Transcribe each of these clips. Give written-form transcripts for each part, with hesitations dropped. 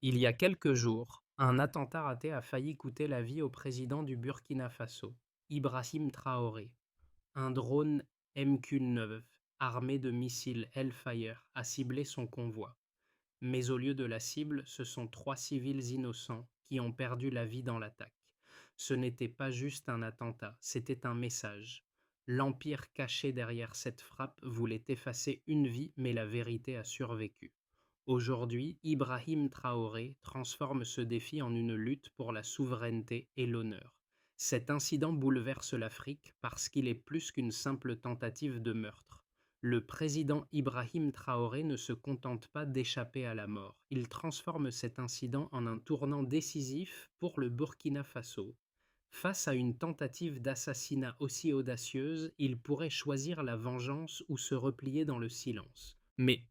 Il y a quelques jours, un attentat raté a failli coûter la vie au président du Burkina Faso, Ibrahim Traoré. Un drone MQ-9, armé de missiles Hellfire, a ciblé son convoi. Mais au lieu de la cible, ce sont trois civils innocents qui ont perdu la vie dans l'attaque. Ce n'était pas juste un attentat, c'était un message. L'empire caché derrière cette frappe voulait effacer une vie, mais la vérité a survécu. Aujourd'hui, Ibrahim Traoré transforme ce défi en une lutte pour la souveraineté et l'honneur. Cet incident bouleverse l'Afrique parce qu'il est plus qu'une simple tentative de meurtre. Le président Ibrahim Traoré ne se contente pas d'échapper à la mort. Il transforme cet incident en un tournant décisif pour le Burkina Faso. Face à une tentative d'assassinat aussi audacieuse, il pourrait choisir la vengeance ou se replier dans le silence. Mais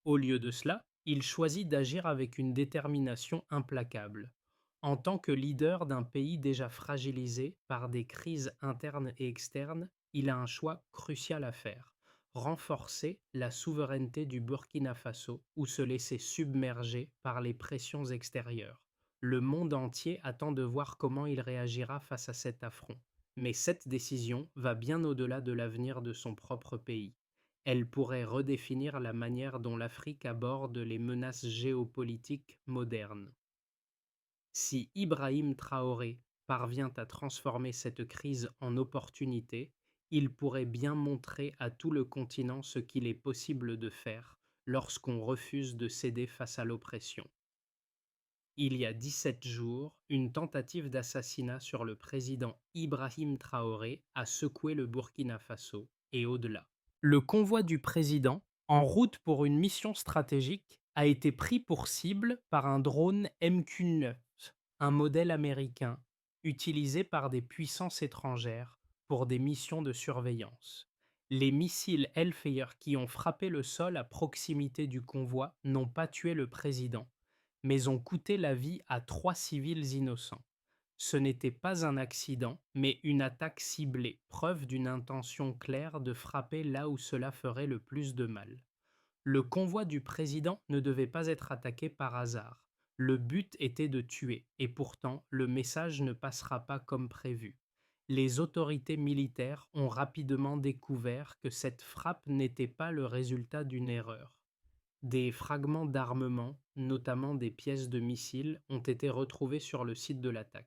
au lieu de cela, il choisit d'agir avec une détermination implacable. En tant que leader d'un pays déjà fragilisé par des crises internes et externes, il a un choix crucial à faire: renforcer la souveraineté du Burkina Faso ou se laisser submerger par les pressions extérieures. Le monde entier attend de voir comment il réagira face à cet affront. Mais cette décision va bien au-delà de l'avenir de son propre pays. Elle pourrait redéfinir la manière dont l'Afrique aborde les menaces géopolitiques modernes. Si Ibrahim Traoré parvient à transformer cette crise en opportunité, il pourrait bien montrer à tout le continent ce qu'il est possible de faire lorsqu'on refuse de céder face à l'oppression. Il y a 17 jours, une tentative d'assassinat sur le président Ibrahim Traoré a secoué le Burkina Faso et au-delà. Le convoi du président, en route pour une mission stratégique, a été pris pour cible par un drone MQ-9, un modèle américain utilisé par des puissances étrangères pour des missions de surveillance. Les missiles Hellfire qui ont frappé le sol à proximité du convoi n'ont pas tué le président, mais ont coûté la vie à trois civils innocents. Ce n'était pas un accident, mais une attaque ciblée, preuve d'une intention claire de frapper là où cela ferait le plus de mal. Le convoi du président ne devait pas être attaqué par hasard. Le but était de tuer, et pourtant le message ne passera pas comme prévu. Les autorités militaires ont rapidement découvert que cette frappe n'était pas le résultat d'une erreur. Des fragments d'armement, notamment des pièces de missiles, ont été retrouvés sur le site de l'attaque.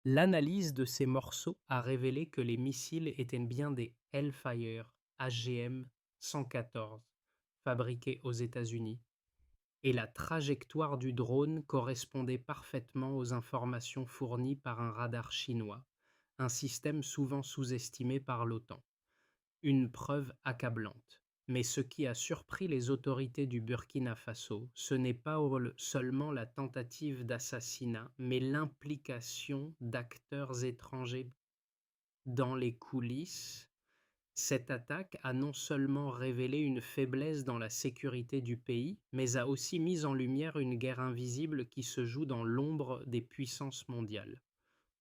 L'analyse de ces morceaux a révélé que les missiles étaient bien des Hellfire HGM 114, fabriqués aux États-Unis, et la trajectoire du drone correspondait parfaitement aux informations fournies par un radar chinois, un système souvent sous-estimé par l'OTAN. Une preuve accablante. Mais ce qui a surpris les autorités du Burkina Faso, ce n'est pas seulement la tentative d'assassinat, mais l'implication d'acteurs étrangers dans les coulisses. Cette attaque a non seulement révélé une faiblesse dans la sécurité du pays, mais a aussi mis en lumière une guerre invisible qui se joue dans l'ombre des puissances mondiales.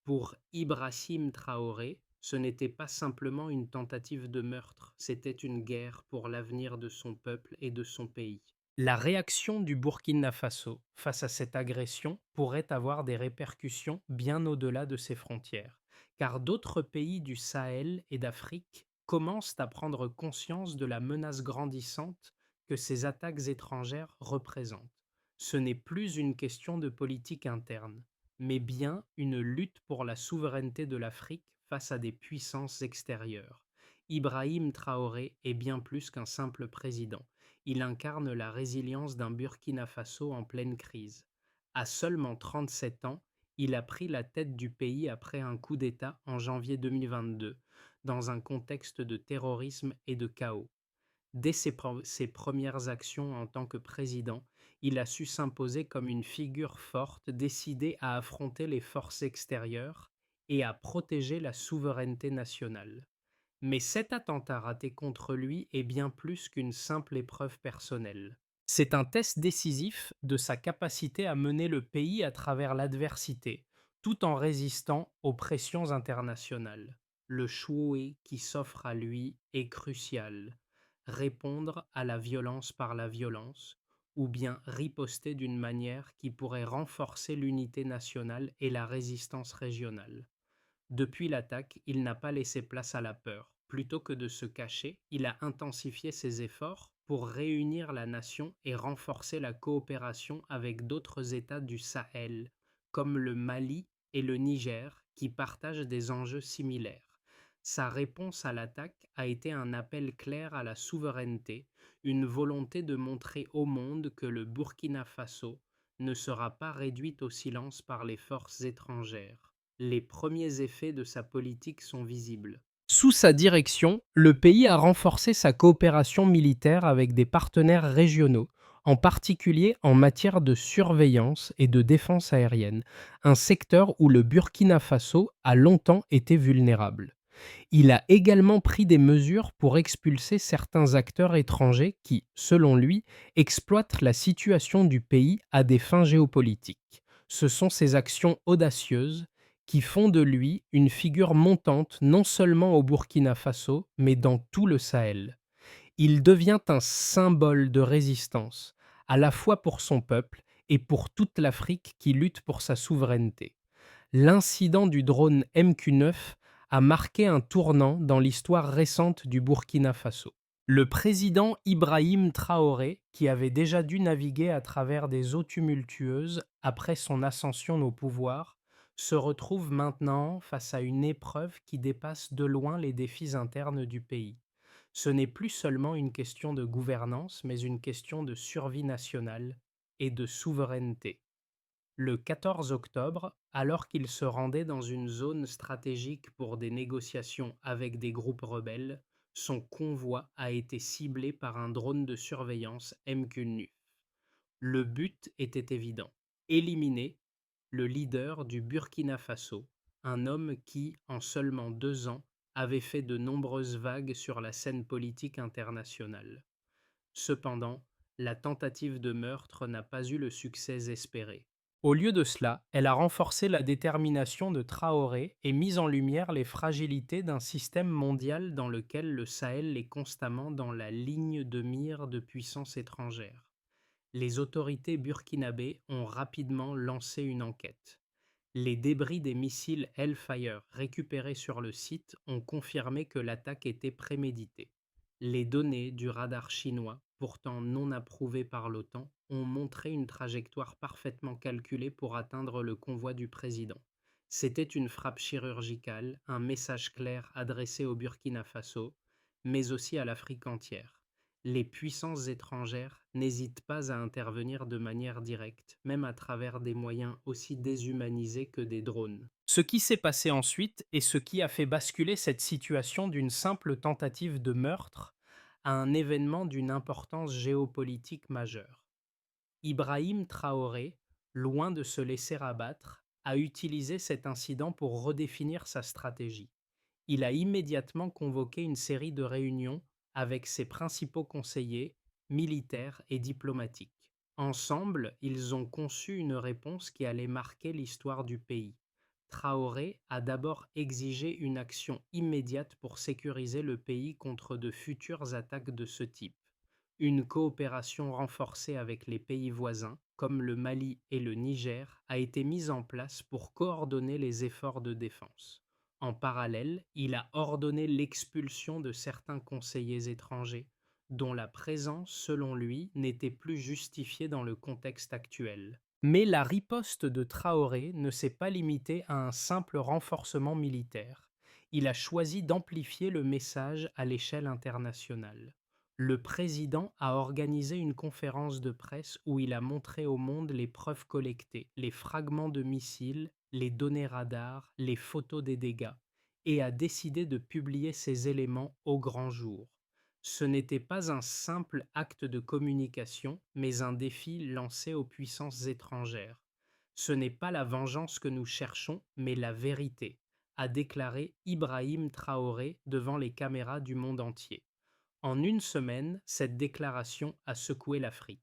Pour Ibrahim Traoré, ce n'était pas simplement une tentative de meurtre, c'était une guerre pour l'avenir de son peuple et de son pays. La réaction du Burkina Faso face à cette agression pourrait avoir des répercussions bien au-delà de ses frontières, car d'autres pays du Sahel et d'Afrique commencent à prendre conscience de la menace grandissante que ces attaques étrangères représentent. Ce n'est plus une question de politique interne, mais bien une lutte pour la souveraineté de l'Afrique face à des puissances extérieures. Ibrahim Traoré est bien plus qu'un simple président. Il incarne la résilience d'un Burkina Faso en pleine crise. À seulement 37 ans, il a pris la tête du pays après un coup d'État en janvier 2022, dans un contexte de terrorisme et de chaos. Dès ses premières actions en tant que président, il a su s'imposer comme une figure forte décidée à affronter les forces extérieures et à protéger la souveraineté nationale. Mais cet attentat raté contre lui est bien plus qu'une simple épreuve personnelle. C'est un test décisif de sa capacité à mener le pays à travers l'adversité, tout en résistant aux pressions internationales. Le choix qui s'offre à lui est crucial: répondre à la violence par la violence, ou bien riposter d'une manière qui pourrait renforcer l'unité nationale et la résistance régionale. Depuis l'attaque, il n'a pas laissé place à la peur. Plutôt que de se cacher, il a intensifié ses efforts pour réunir la nation et renforcer la coopération avec d'autres États du Sahel, comme le Mali et le Niger, qui partagent des enjeux similaires. Sa réponse à l'attaque a été un appel clair à la souveraineté, une volonté de montrer au monde que le Burkina Faso ne sera pas réduit au silence par les forces étrangères. Les premiers effets de sa politique sont visibles. Sous sa direction, le pays a renforcé sa coopération militaire avec des partenaires régionaux, en particulier en matière de surveillance et de défense aérienne, un secteur où le Burkina Faso a longtemps été vulnérable. Il a également pris des mesures pour expulser certains acteurs étrangers qui, selon lui, exploitent la situation du pays à des fins géopolitiques. Ce sont ces actions audacieuses qui font de lui une figure montante non seulement au Burkina Faso, mais dans tout le Sahel. Il devient un symbole de résistance, à la fois pour son peuple et pour toute l'Afrique qui lutte pour sa souveraineté. L'incident du drone MQ-9 a marqué un tournant dans l'histoire récente du Burkina Faso. Le président Ibrahim Traoré, qui avait déjà dû naviguer à travers des eaux tumultueuses après son ascension au pouvoir, se retrouve maintenant face à une épreuve qui dépasse de loin les défis internes du pays. Ce n'est plus seulement une question de gouvernance, mais une question de survie nationale et de souveraineté. Le 14 octobre, alors qu'il se rendait dans une zone stratégique pour des négociations avec des groupes rebelles, son convoi a été ciblé par un drone de surveillance MQ-9. Le but était évident: éliminer le leader du Burkina Faso, un homme qui, en seulement 2 ans, avait fait de nombreuses vagues sur la scène politique internationale. Cependant, la tentative de meurtre n'a pas eu le succès espéré. Au lieu de cela, elle a renforcé la détermination de Traoré et mis en lumière les fragilités d'un système mondial dans lequel le Sahel est constamment dans la ligne de mire de puissances étrangères. Les autorités burkinabées ont rapidement lancé une enquête. Les débris des missiles Hellfire récupérés sur le site ont confirmé que l'attaque était préméditée. Les données du radar chinois, pourtant non approuvées par l'OTAN, ont montré une trajectoire parfaitement calculée pour atteindre le convoi du président. C'était une frappe chirurgicale, un message clair adressé au Burkina Faso, mais aussi à l'Afrique entière. Les puissances étrangères n'hésitent pas à intervenir de manière directe, même à travers des moyens aussi déshumanisés que des drones. Ce qui s'est passé ensuite est ce qui a fait basculer cette situation d'une simple tentative de meurtre à un événement d'une importance géopolitique majeure. Ibrahim Traoré, loin de se laisser abattre, a utilisé cet incident pour redéfinir sa stratégie. Il a immédiatement convoqué une série de réunions avec ses principaux conseillers, militaires et diplomatiques. Ensemble, ils ont conçu une réponse qui allait marquer l'histoire du pays. Traoré a d'abord exigé une action immédiate pour sécuriser le pays contre de futures attaques de ce type. Une coopération renforcée avec les pays voisins, comme le Mali et le Niger, a été mise en place pour coordonner les efforts de défense. En parallèle, il a ordonné l'expulsion de certains conseillers étrangers, dont la présence, selon lui, n'était plus justifiée dans le contexte actuel. Mais la riposte de Traoré ne s'est pas limitée à un simple renforcement militaire. Il a choisi d'amplifier le message à l'échelle internationale. Le président a organisé une conférence de presse où il a montré au monde les preuves collectées, les fragments de missiles, les données radars, les photos des dégâts, et a décidé de publier ces éléments au grand jour. Ce n'était pas un simple acte de communication, mais un défi lancé aux puissances étrangères. Ce n'est pas la vengeance que nous cherchons, mais la vérité, a déclaré Ibrahim Traoré devant les caméras du monde entier. En une semaine, cette déclaration a secoué l'Afrique.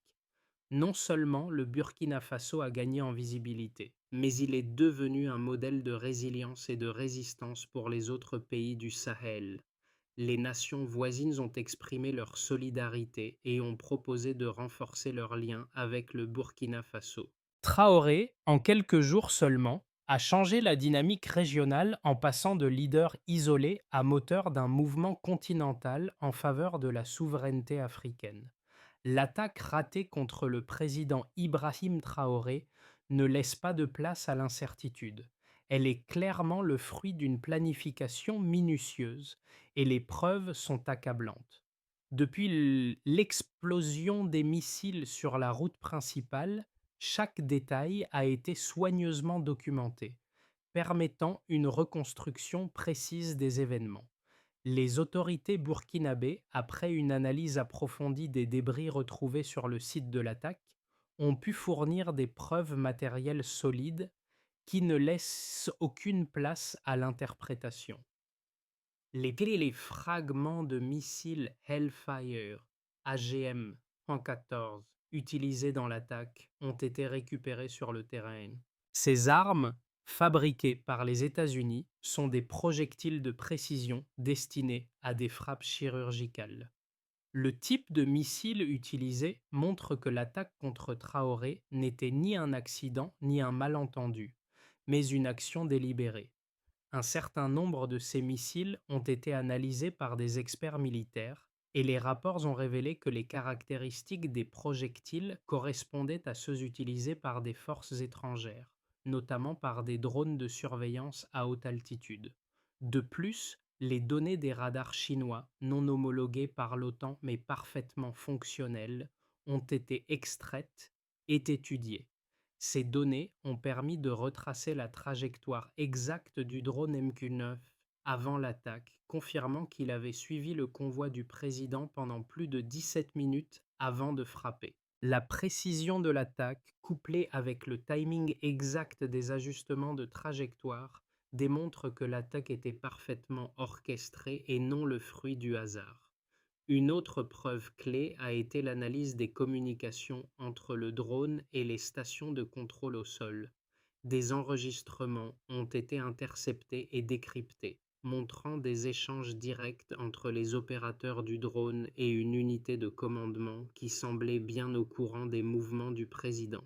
Non seulement le Burkina Faso a gagné en visibilité, mais il est devenu un modèle de résilience et de résistance pour les autres pays du Sahel. Les nations voisines ont exprimé leur solidarité et ont proposé de renforcer leurs liens avec le Burkina Faso. Traoré, en quelques jours seulement, a changé la dynamique régionale en passant de leader isolé à moteur d'un mouvement continental en faveur de la souveraineté africaine. L'attaque ratée contre le président Ibrahim Traoré ne laisse pas de place à l'incertitude. Elle est clairement le fruit d'une planification minutieuse et les preuves sont accablantes. Depuis l'explosion des missiles sur la route principale, chaque détail a été soigneusement documenté, permettant une reconstruction précise des événements. Les autorités burkinabées, après une analyse approfondie des débris retrouvés sur le site de l'attaque, ont pu fournir des preuves matérielles solides qui ne laissent aucune place à l'interprétation. Les fragments de missiles Hellfire AGM-114 utilisés dans l'attaque ont été récupérés sur le terrain. Ces armes, fabriquées par les États-Unis, sont des projectiles de précision destinés à des frappes chirurgicales. Le type de missile utilisé montre que l'attaque contre Traoré n'était ni un accident ni un malentendu, mais une action délibérée. Un certain nombre de ces missiles ont été analysés par des experts militaires et les rapports ont révélé que les caractéristiques des projectiles correspondaient à ceux utilisés par des forces étrangères, notamment par des drones de surveillance à haute altitude. De plus, les données des radars chinois, non homologués par l'OTAN mais parfaitement fonctionnels, ont été extraites et étudiées. Ces données ont permis de retracer la trajectoire exacte du drone MQ-9 avant l'attaque, confirmant qu'il avait suivi le convoi du président pendant plus de 17 minutes avant de frapper. La précision de l'attaque, couplée avec le timing exact des ajustements de trajectoire, démontre que l'attaque était parfaitement orchestrée et non le fruit du hasard. Une autre preuve clé a été l'analyse des communications entre le drone et les stations de contrôle au sol. Des enregistrements ont été interceptés et décryptés, montrant des échanges directs entre les opérateurs du drone et une unité de commandement qui semblait bien au courant des mouvements du président.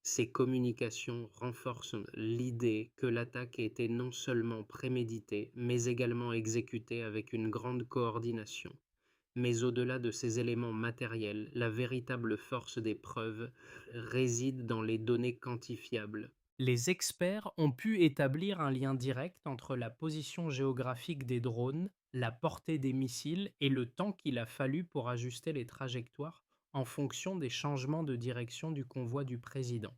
Ces communications renforcent l'idée que l'attaque était non seulement préméditée, mais également exécutée avec une grande coordination. Mais au-delà de ces éléments matériels, la véritable force des preuves réside dans les données quantifiables. Les experts ont pu établir un lien direct entre la position géographique des drones, la portée des missiles et le temps qu'il a fallu pour ajuster les trajectoires en fonction des changements de direction du convoi du président.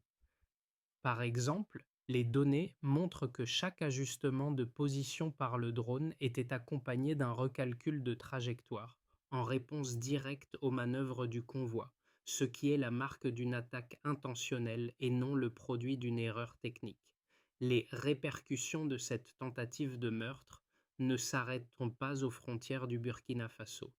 Par exemple, les données montrent que chaque ajustement de position par le drone était accompagné d'un recalcul de trajectoire, en réponse directe aux manœuvres du convoi, ce qui est la marque d'une attaque intentionnelle et non le produit d'une erreur technique. Les répercussions de cette tentative de meurtre ne s'arrêteront pas aux frontières du Burkina Faso.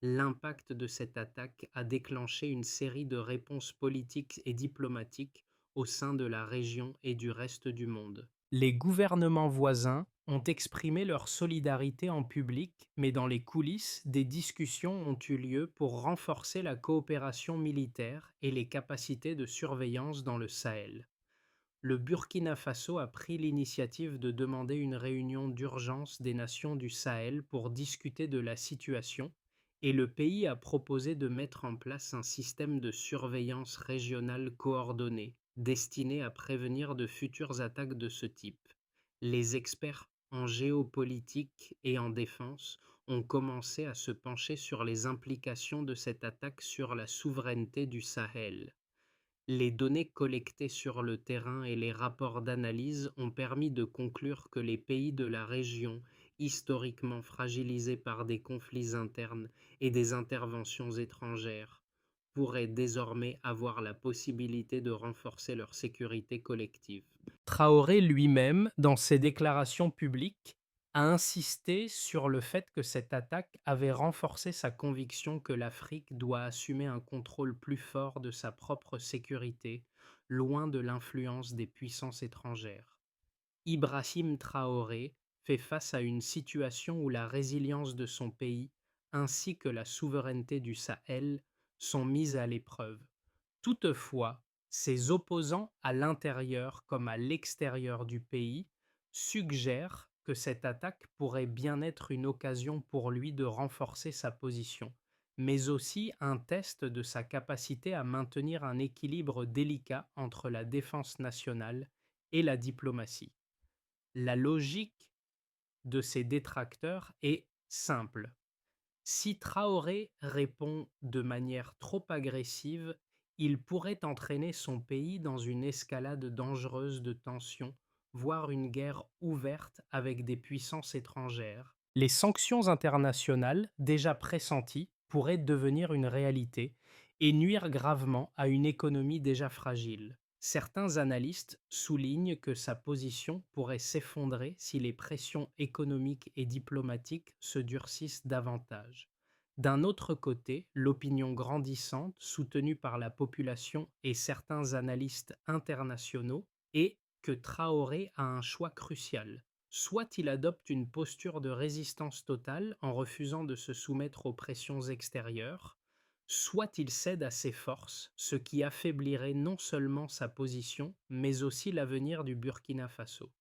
L'impact de cette attaque a déclenché une série de réponses politiques et diplomatiques au sein de la région et du reste du monde. Les gouvernements voisins ont exprimé leur solidarité en public, mais dans les coulisses, des discussions ont eu lieu pour renforcer la coopération militaire et les capacités de surveillance dans le Sahel. Le Burkina Faso a pris l'initiative de demander une réunion d'urgence des nations du Sahel pour discuter de la situation et le pays a proposé de mettre en place un système de surveillance régionale coordonné destiné à prévenir de futures attaques de ce type. Les experts en géopolitique et en défense ont commencé à se pencher sur les implications de cette attaque sur la souveraineté du Sahel. Les données collectées sur le terrain et les rapports d'analyse ont permis de conclure que les pays de la région, historiquement fragilisés par des conflits internes et des interventions étrangères, pourraient désormais avoir la possibilité de renforcer leur sécurité collective. Traoré lui-même, dans ses déclarations publiques, a insisté sur le fait que cette attaque avait renforcé sa conviction que l'Afrique doit assumer un contrôle plus fort de sa propre sécurité, loin de l'influence des puissances étrangères. Ibrahim Traoré fait face à une situation où la résilience de son pays ainsi que la souveraineté du Sahel sont mises à l'épreuve. Toutefois, ses opposants à l'intérieur comme à l'extérieur du pays suggèrent que cette attaque pourrait bien être une occasion pour lui de renforcer sa position, mais aussi un test de sa capacité à maintenir un équilibre délicat entre la défense nationale et la diplomatie. La logique de ses détracteurs est simple. Si Traoré répond de manière trop agressive, il pourrait entraîner son pays dans une escalade dangereuse de tensions, voire une guerre ouverte avec des puissances étrangères. Les sanctions internationales, déjà pressenties, pourraient devenir une réalité et nuire gravement à une économie déjà fragile. Certains analystes soulignent que sa position pourrait s'effondrer si les pressions économiques et diplomatiques se durcissent davantage. D'un autre côté, l'opinion grandissante, soutenue par la population et certains analystes internationaux, est que Traoré a un choix crucial. Soit il adopte une posture de résistance totale en refusant de se soumettre aux pressions extérieures, soit il cède à ses forces, ce qui affaiblirait non seulement sa position, mais aussi l'avenir du Burkina Faso.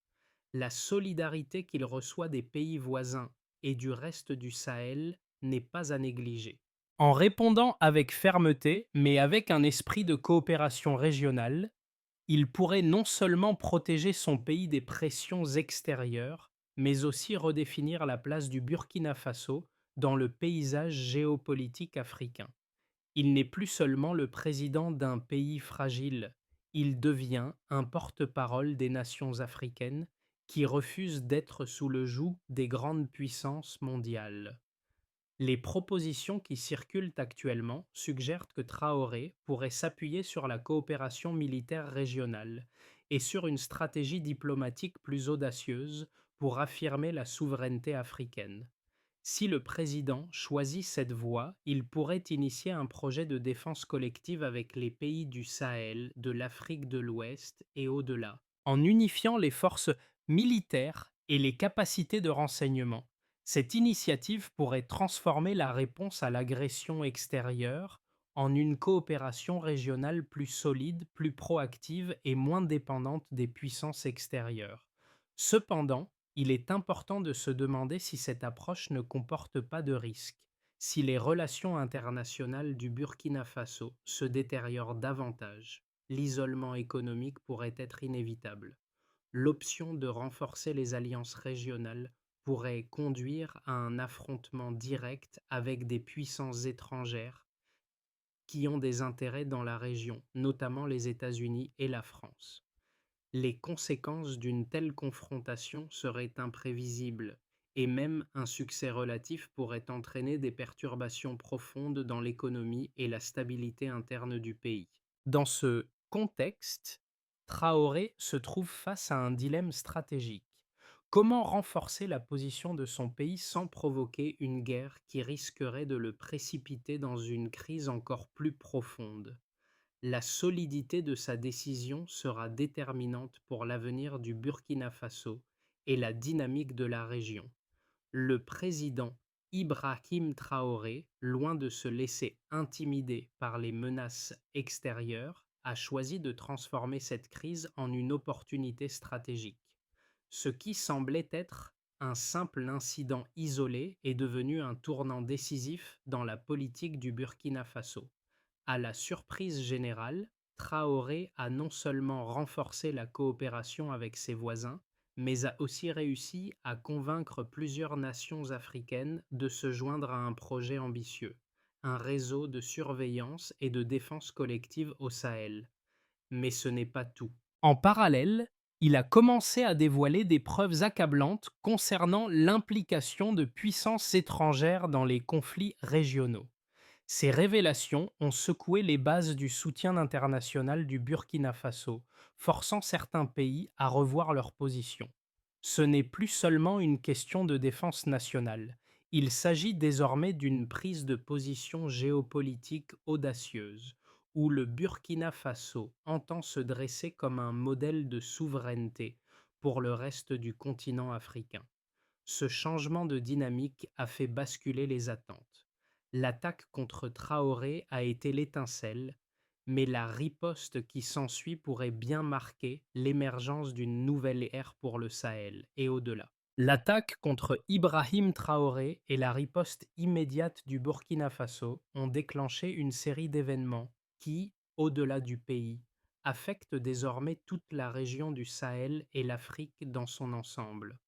La solidarité qu'il reçoit des pays voisins et du reste du Sahel n'est pas à négliger. En répondant avec fermeté, mais avec un esprit de coopération régionale, il pourrait non seulement protéger son pays des pressions extérieures, mais aussi redéfinir la place du Burkina Faso dans le paysage géopolitique africain. Il n'est plus seulement le président d'un pays fragile, il devient un porte-parole des nations africaines qui refusent d'être sous le joug des grandes puissances mondiales. Les propositions qui circulent actuellement suggèrent que Traoré pourrait s'appuyer sur la coopération militaire régionale et sur une stratégie diplomatique plus audacieuse pour affirmer la souveraineté africaine. Si le président choisit cette voie, il pourrait initier un projet de défense collective avec les pays du Sahel, de l'Afrique de l'Ouest et au-delà, en unifiant les forces militaires et les capacités de renseignement. Cette initiative pourrait transformer la réponse à l'agression extérieure en une coopération régionale plus solide, plus proactive et moins dépendante des puissances extérieures. Cependant, il est important de se demander si cette approche ne comporte pas de risques. Si les relations internationales du Burkina Faso se détériorent davantage, l'isolement économique pourrait être inévitable. L'option de renforcer les alliances régionales pourrait conduire à un affrontement direct avec des puissances étrangères qui ont des intérêts dans la région, notamment les États-Unis et la France. Les conséquences d'une telle confrontation seraient imprévisibles, et même un succès relatif pourrait entraîner des perturbations profondes dans l'économie et la stabilité interne du pays. Dans ce contexte, Traoré se trouve face à un dilemme stratégique. Comment renforcer la position de son pays sans provoquer une guerre qui risquerait de le précipiter dans une crise encore plus profonde? La solidité de sa décision sera déterminante pour l'avenir du Burkina Faso et la dynamique de la région. Le président Ibrahim Traoré, loin de se laisser intimider par les menaces extérieures, a choisi de transformer cette crise en une opportunité stratégique. Ce qui semblait être un simple incident isolé est devenu un tournant décisif dans la politique du Burkina Faso. À la surprise générale, Traoré a non seulement renforcé la coopération avec ses voisins, mais a aussi réussi à convaincre plusieurs nations africaines de se joindre à un projet ambitieux, un réseau de surveillance et de défense collective au Sahel. Mais ce n'est pas tout. En parallèle, il a commencé à dévoiler des preuves accablantes concernant l'implication de puissances étrangères dans les conflits régionaux. Ces révélations ont secoué les bases du soutien international du Burkina Faso, forçant certains pays à revoir leur position. Ce n'est plus seulement une question de défense nationale, il s'agit désormais d'une prise de position géopolitique audacieuse, où le Burkina Faso entend se dresser comme un modèle de souveraineté pour le reste du continent africain. Ce changement de dynamique a fait basculer les attentes. L'attaque contre Traoré a été l'étincelle, mais la riposte qui s'ensuit pourrait bien marquer l'émergence d'une nouvelle ère pour le Sahel et au-delà. L'attaque contre Ibrahim Traoré et la riposte immédiate du Burkina Faso ont déclenché une série d'événements qui, au-delà du pays, affectent désormais toute la région du Sahel et l'Afrique dans son ensemble.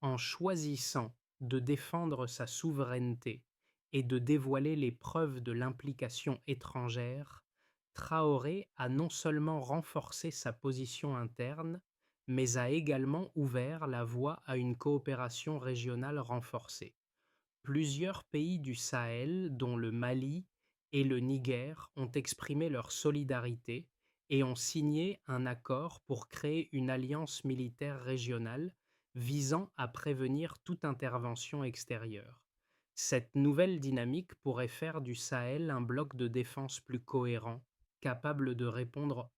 En choisissant de défendre sa souveraineté et de dévoiler les preuves de l'implication étrangère, Traoré a non seulement renforcé sa position interne, mais a également ouvert la voie à une coopération régionale renforcée. Plusieurs pays du Sahel, dont le Mali et le Niger, ont exprimé leur solidarité et ont signé un accord pour créer une alliance militaire régionale visant à prévenir toute intervention extérieure. Cette nouvelle dynamique pourrait faire du Sahel un bloc de défense plus cohérent, capable de répondre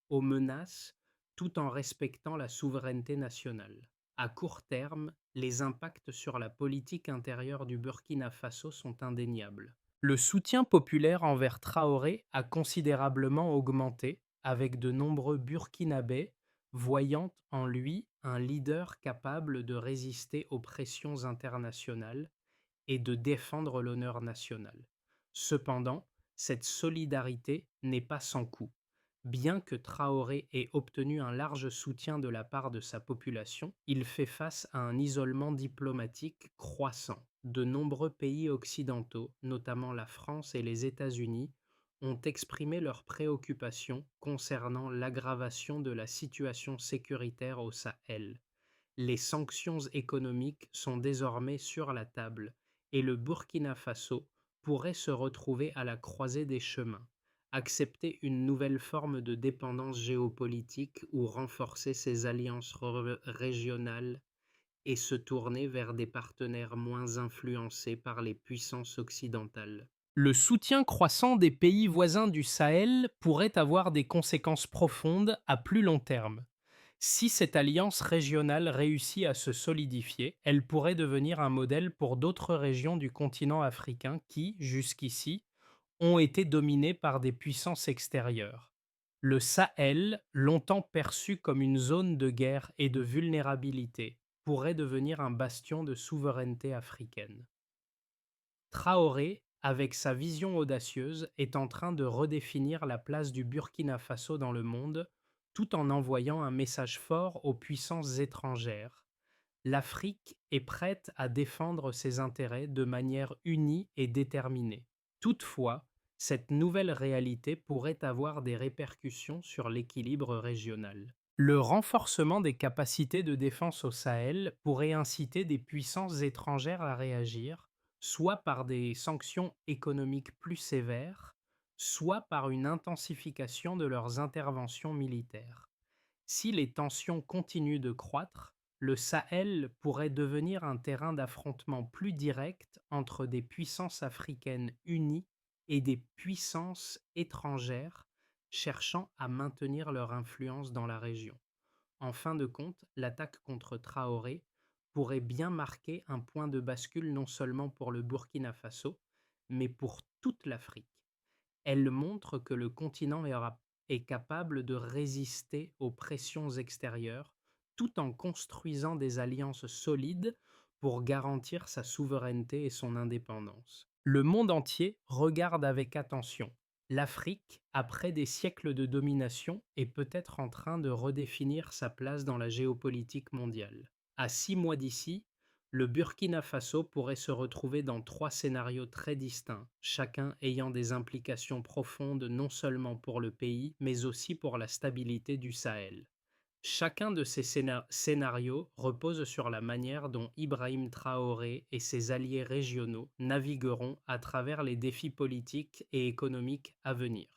aux menaces tout en respectant la souveraineté nationale. À court terme, les impacts sur la politique intérieure du Burkina Faso sont indéniables. Le soutien populaire envers Traoré a considérablement augmenté, avec de nombreux Burkinabés voyant en lui un leader capable de résister aux pressions internationales et de défendre l'honneur national. Cependant, cette solidarité n'est pas sans coût. Bien que Traoré ait obtenu un large soutien de la part de sa population, il fait face à un isolement diplomatique croissant. De nombreux pays occidentaux, notamment la France et les États-Unis, ont exprimé leurs préoccupations concernant l'aggravation de la situation sécuritaire au Sahel. Les sanctions économiques sont désormais sur la table et le Burkina Faso pourrait se retrouver à la croisée des chemins, accepter une nouvelle forme de dépendance géopolitique ou renforcer ses alliances régionales et se tourner vers des partenaires moins influencés par les puissances occidentales. Le soutien croissant des pays voisins du Sahel pourrait avoir des conséquences profondes à plus long terme. Si cette alliance régionale réussit à se solidifier, elle pourrait devenir un modèle pour d'autres régions du continent africain qui, jusqu'ici, ont été dominées par des puissances extérieures. Le Sahel, longtemps perçu comme une zone de guerre et de vulnérabilité, pourrait devenir un bastion de souveraineté africaine. Traoré, avec sa vision audacieuse, est en train de redéfinir la place du Burkina Faso dans le monde, tout en envoyant un message fort aux puissances étrangères. L'Afrique est prête à défendre ses intérêts de manière unie et déterminée. Toutefois, cette nouvelle réalité pourrait avoir des répercussions sur l'équilibre régional. Le renforcement des capacités de défense au Sahel pourrait inciter des puissances étrangères à réagir, soit par des sanctions économiques plus sévères, soit par une intensification de leurs interventions militaires. Si les tensions continuent de croître, le Sahel pourrait devenir un terrain d'affrontement plus direct entre des puissances africaines unies et des puissances étrangères cherchant à maintenir leur influence dans la région. En fin de compte, l'attaque contre Traoré pourrait bien marquer un point de bascule non seulement pour le Burkina Faso, mais pour toute l'Afrique. Elle montre que le continent est capable de résister aux pressions extérieures tout en construisant des alliances solides pour garantir sa souveraineté et son indépendance. Le monde entier regarde avec attention. L'Afrique, après des siècles de domination, est peut-être en train de redéfinir sa place dans la géopolitique mondiale. À 6 mois d'ici, le Burkina Faso pourrait se retrouver dans 3 scénarios très distincts, chacun ayant des implications profondes non seulement pour le pays, mais aussi pour la stabilité du Sahel. Chacun de ces scénarios repose sur la manière dont Ibrahim Traoré et ses alliés régionaux navigueront à travers les défis politiques et économiques à venir.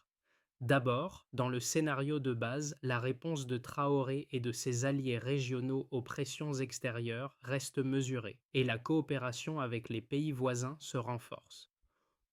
D'abord, dans le scénario de base, la réponse de Traoré et de ses alliés régionaux aux pressions extérieures reste mesurée et la coopération avec les pays voisins se renforce.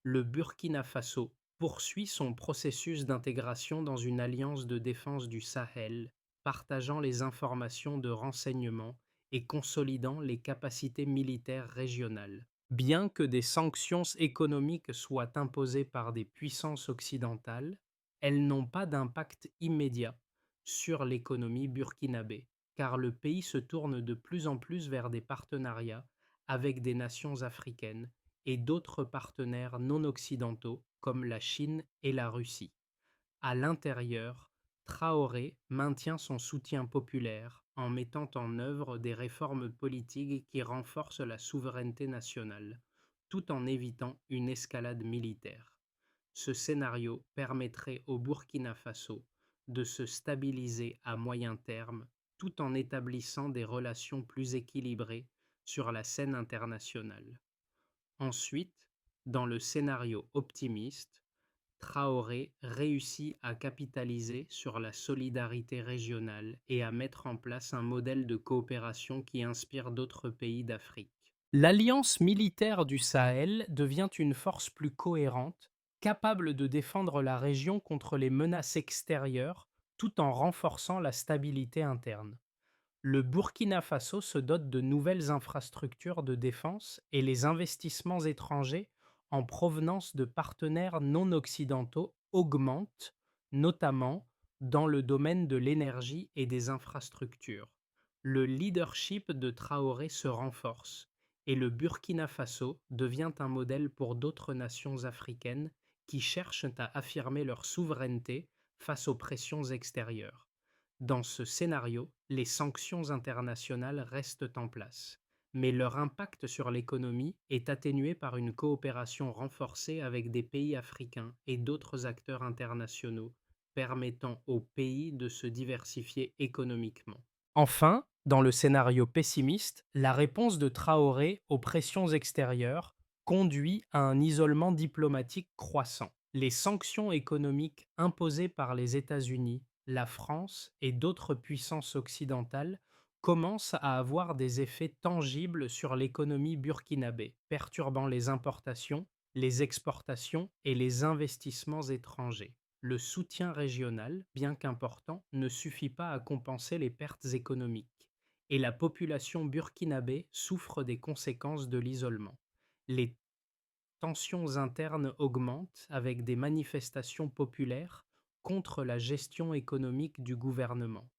Le Burkina Faso poursuit son processus d'intégration dans une alliance de défense du Sahel, partageant les informations de renseignement et consolidant les capacités militaires régionales. Bien que des sanctions économiques soient imposées par des puissances occidentales, elles n'ont pas d'impact immédiat sur l'économie burkinabé, car le pays se tourne de plus en plus vers des partenariats avec des nations africaines et d'autres partenaires non occidentaux comme la Chine et la Russie. À l'intérieur, Traoré maintient son soutien populaire en mettant en œuvre des réformes politiques qui renforcent la souveraineté nationale, tout en évitant une escalade militaire. Ce scénario permettrait au Burkina Faso de se stabiliser à moyen terme tout en établissant des relations plus équilibrées sur la scène internationale. Ensuite, dans le scénario optimiste, Traoré réussit à capitaliser sur la solidarité régionale et à mettre en place un modèle de coopération qui inspire d'autres pays d'Afrique. L'alliance militaire du Sahel devient une force plus cohérente, capable de défendre la région contre les menaces extérieures tout en renforçant la stabilité interne. Le Burkina Faso se dote de nouvelles infrastructures de défense et les investissements étrangers en provenance de partenaires non occidentaux augmentent, notamment dans le domaine de l'énergie et des infrastructures. Le leadership de Traoré se renforce et le Burkina Faso devient un modèle pour d'autres nations africaines qui cherchent à affirmer leur souveraineté face aux pressions extérieures. Dans ce scénario, les sanctions internationales restent en place, mais leur impact sur l'économie est atténué par une coopération renforcée avec des pays africains et d'autres acteurs internationaux, permettant au pays de se diversifier économiquement. Enfin, dans le scénario pessimiste, la réponse de Traoré aux pressions extérieures conduit à un isolement diplomatique croissant. Les sanctions économiques imposées par les États-Unis, la France et d'autres puissances occidentales commencent à avoir des effets tangibles sur l'économie burkinabé, perturbant les importations, les exportations et les investissements étrangers. Le soutien régional, bien qu'important, ne suffit pas à compenser les pertes économiques, et la population burkinabé souffre des conséquences de l'isolement. Les tensions internes augmentent avec des manifestations populaires contre la gestion économique du gouvernement.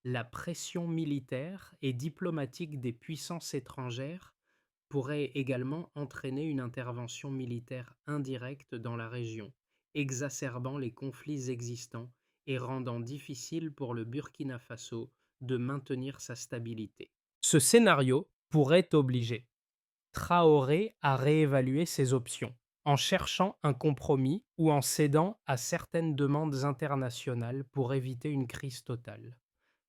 La pression militaire et diplomatique des puissances étrangères pourrait également entraîner une intervention militaire indirecte dans la région, exacerbant les conflits existants et rendant difficile pour le Burkina Faso de maintenir sa stabilité. Ce scénario pourrait obliger Traoré a réévalué ses options, en cherchant un compromis ou en cédant à certaines demandes internationales pour éviter une crise totale.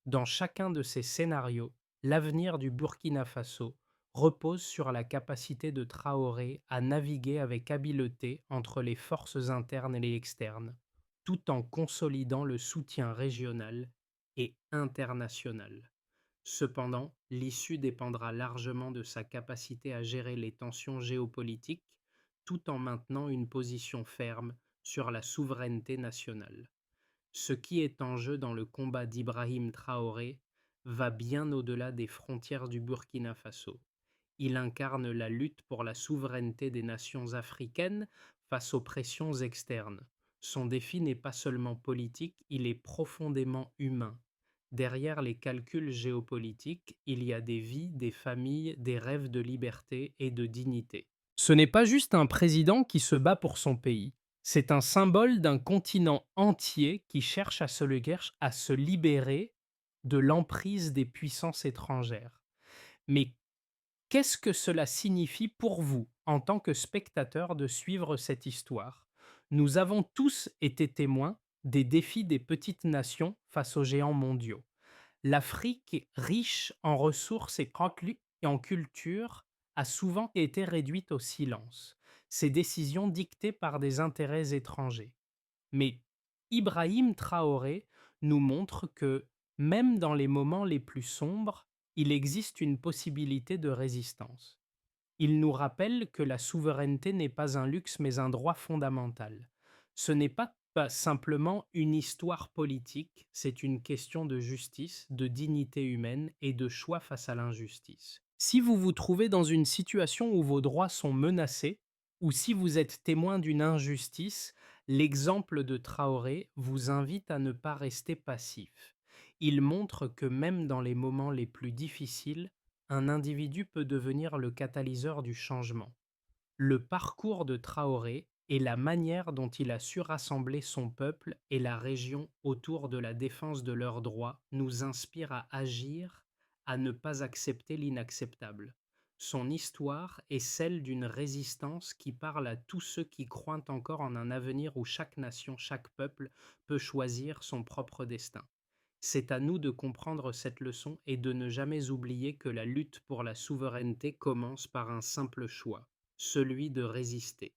Dans chacun de ces scénarios, l'avenir du Burkina Faso repose sur la capacité de Traoré à naviguer avec habileté entre les forces internes et les externes, tout en consolidant le soutien régional et international. Cependant, l'issue dépendra largement de sa capacité à gérer les tensions géopolitiques tout en maintenant une position ferme sur la souveraineté nationale. Ce qui est en jeu dans le combat d'Ibrahim Traoré va bien au-delà des frontières du Burkina Faso. Il incarne la lutte pour la souveraineté des nations africaines face aux pressions externes. Son défi n'est pas seulement politique, il est profondément humain. Derrière les calculs géopolitiques, il y a des vies, des familles, des rêves de liberté et de dignité. Ce n'est pas juste un président qui se bat pour son pays, c'est un symbole d'un continent entier qui cherche à se libérer de l'emprise des puissances étrangères. Mais qu'est-ce que cela signifie pour vous, en tant que spectateur, de suivre cette histoire? Nous avons tous été témoins des défis des petites nations face aux géants mondiaux. L'Afrique, riche en ressources et en culture, a souvent été réduite au silence, ses décisions dictées par des intérêts étrangers. Mais Ibrahim Traoré nous montre que, même dans les moments les plus sombres, il existe une possibilité de résistance. Il nous rappelle que la souveraineté n'est pas un luxe mais un droit fondamental. Ce n'est pas Pas simplement une histoire politique, c'est une question de justice, de dignité humaine et de choix face à l'injustice. Si vous vous trouvez dans une situation où vos droits sont menacés, ou si vous êtes témoin d'une injustice, l'exemple de Traoré vous invite à ne pas rester passif. Il montre que même dans les moments les plus difficiles, un individu peut devenir le catalyseur du changement. Le parcours de Traoré et la manière dont il a su rassembler son peuple et la région autour de la défense de leurs droits nous inspirent à agir, à ne pas accepter l'inacceptable. Son histoire est celle d'une résistance qui parle à tous ceux qui croient encore en un avenir où chaque nation, chaque peuple peut choisir son propre destin. C'est à nous de comprendre cette leçon et de ne jamais oublier que la lutte pour la souveraineté commence par un simple choix, celui de résister.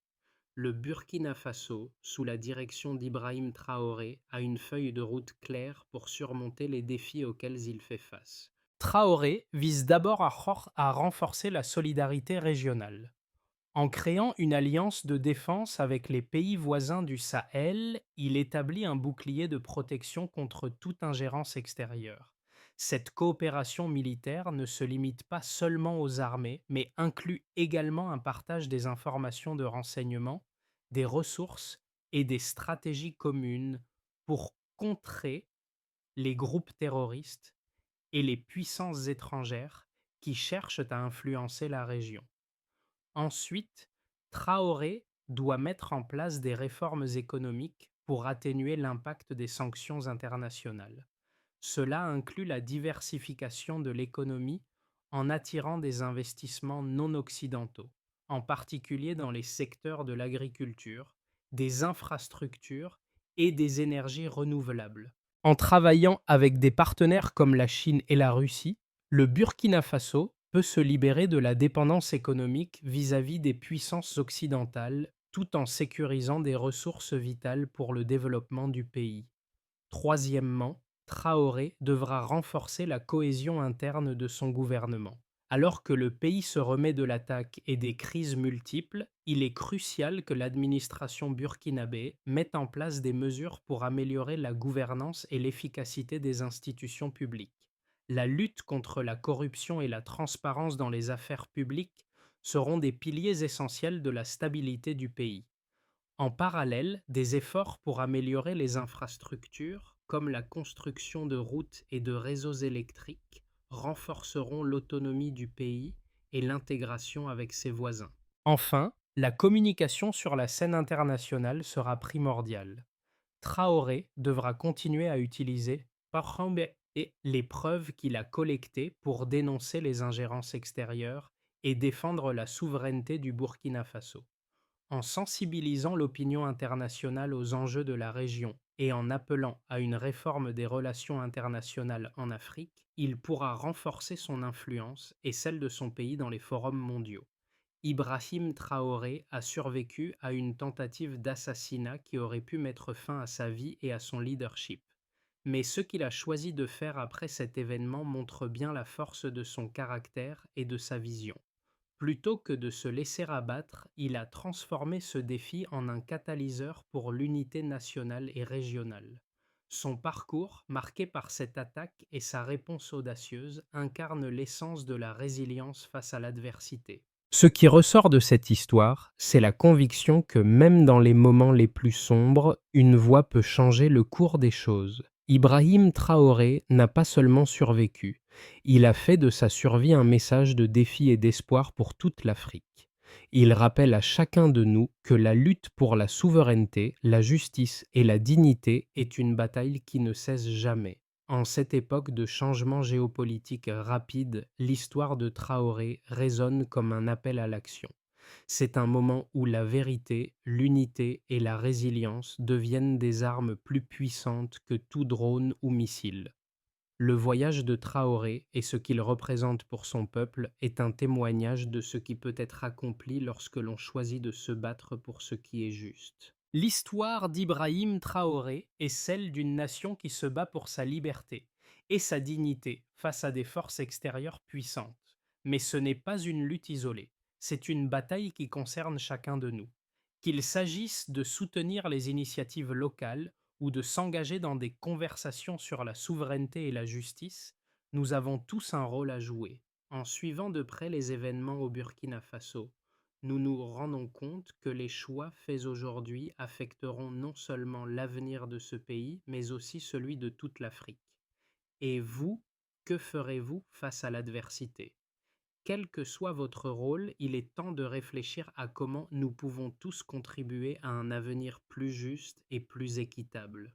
Le Burkina Faso, sous la direction d'Ibrahim Traoré, a une feuille de route claire pour surmonter les défis auxquels il fait face. Traoré vise d'abord à renforcer la solidarité régionale. En créant une alliance de défense avec les pays voisins du Sahel, il établit un bouclier de protection contre toute ingérence extérieure. Cette coopération militaire ne se limite pas seulement aux armées, mais inclut également un partage des informations de renseignement, des ressources et des stratégies communes pour contrer les groupes terroristes et les puissances étrangères qui cherchent à influencer la région. Ensuite, Traoré doit mettre en place des réformes économiques pour atténuer l'impact des sanctions internationales. Cela inclut la diversification de l'économie en attirant des investissements non occidentaux, en particulier dans les secteurs de l'agriculture, des infrastructures et des énergies renouvelables. En travaillant avec des partenaires comme la Chine et la Russie, le Burkina Faso peut se libérer de la dépendance économique vis-à-vis des puissances occidentales tout en sécurisant des ressources vitales pour le développement du pays. Troisièmement, Traoré devra renforcer la cohésion interne de son gouvernement. Alors que le pays se remet de l'attaque et des crises multiples, il est crucial que l'administration burkinabé mette en place des mesures pour améliorer la gouvernance et l'efficacité des institutions publiques. La lutte contre la corruption et la transparence dans les affaires publiques seront des piliers essentiels de la stabilité du pays. En parallèle, des efforts pour améliorer les infrastructures, comme la construction de routes et de réseaux électriques, renforceront l'autonomie du pays et l'intégration avec ses voisins. Enfin, la communication sur la scène internationale sera primordiale. Traoré devra continuer à utiliser Pahombe et les preuves qu'il a collectées pour dénoncer les ingérences extérieures et défendre la souveraineté du Burkina Faso. En sensibilisant l'opinion internationale aux enjeux de la région et en appelant à une réforme des relations internationales en Afrique, il pourra renforcer son influence et celle de son pays dans les forums mondiaux. Ibrahim Traoré a survécu à une tentative d'assassinat qui aurait pu mettre fin à sa vie et à son leadership. Mais ce qu'il a choisi de faire après cet événement montre bien la force de son caractère et de sa vision. Plutôt que de se laisser abattre, il a transformé ce défi en un catalyseur pour l'unité nationale et régionale. Son parcours, marqué par cette attaque et sa réponse audacieuse, incarne l'essence de la résilience face à l'adversité. Ce qui ressort de cette histoire, c'est la conviction que même dans les moments les plus sombres, une voix peut changer le cours des choses. Ibrahim Traoré n'a pas seulement survécu, il a fait de sa survie un message de défi et d'espoir pour toute l'Afrique. Il rappelle à chacun de nous que la lutte pour la souveraineté, la justice et la dignité est une bataille qui ne cesse jamais. En cette époque de changement géopolitique rapide, l'histoire de Traoré résonne comme un appel à l'action. C'est un moment où la vérité, l'unité et la résilience deviennent des armes plus puissantes que tout drone ou missile. Le voyage de Traoré et ce qu'il représente pour son peuple est un témoignage de ce qui peut être accompli lorsque l'on choisit de se battre pour ce qui est juste. L'histoire d'Ibrahim Traoré est celle d'une nation qui se bat pour sa liberté et sa dignité face à des forces extérieures puissantes. Mais ce n'est pas une lutte isolée, c'est une bataille qui concerne chacun de nous. Qu'il s'agisse de soutenir les initiatives locales ou de s'engager dans des conversations sur la souveraineté et la justice, nous avons tous un rôle à jouer. En suivant de près les événements au Burkina Faso, nous nous rendons compte que les choix faits aujourd'hui affecteront non seulement l'avenir de ce pays, mais aussi celui de toute l'Afrique. Et vous, que ferez-vous face à l'adversité? Quel que soit votre rôle, il est temps de réfléchir à comment nous pouvons tous contribuer à un avenir plus juste et plus équitable.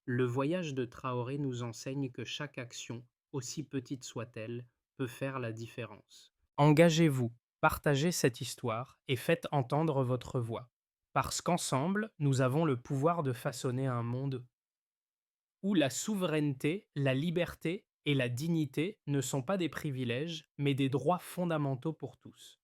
Le voyage de Traoré nous enseigne que chaque action, aussi petite soit-elle, peut faire la différence. Engagez-vous, partagez cette histoire et faites entendre votre voix. Parce qu'ensemble, nous avons le pouvoir de façonner un monde où la souveraineté, la liberté et la dignité ne sont pas des privilèges, mais des droits fondamentaux pour tous.